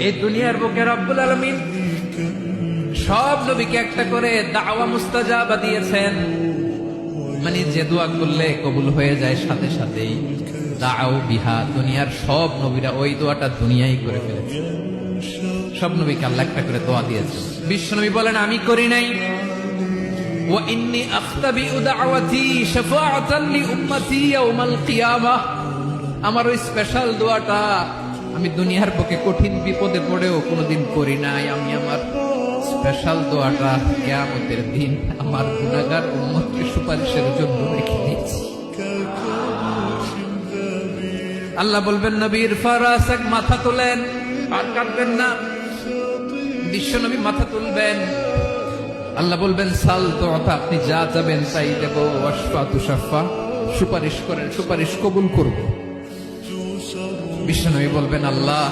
এই দুনিয়ার বুকে রব্বুল আলামিন সব নবীকে একটা করে দাওয়া মুস্তাজাবা দিয়েছেন, মানে যে দোয়া করলে কবুল হয়ে যায় সাথে সাথেই। দাও বিহা, দুনিয়ার সব নবীরা ওই দোয়াটা দুনিয়ায় করে ফেলেছে। সব নবীকে আল্লাহ একটা করে দোয়া দিয়েছে। বিশ্ব নবী বলেন আমি করি নাই। ওয়া ইন্নী আখতাবিউ দাওয়াতি শাফাআতান লি উম্মতি ইয়াউমাল কিয়ামাহ, আমার ওই স্পেশাল দোয়াটা আমি দুনিয়ার বুকে কঠিন বিপদে পড়েও কোনোদিন করি নাই। আমি আমার স্পেশাল দোয়াটা কিয়ামতের দিন আমার গুনাহগার উম্মতকে সুপারিশের জন্য রেখে দিয়েছি। আল্লাহ বলবেন নবীর ফারাসাক, মাথা তোলেন, আর কাঁদবেন না। বিশ্ব নবী মাথা তুলবেন। আল্লাহ বলবেন সাল তোতা, আপনি যা যাবেন তাই দেব। ওয়াশফা তুশাফা, সুপারিশ করেন, সুপারিশ কবুল করব। বিশ্ব নবী বলবেন আল্লাহ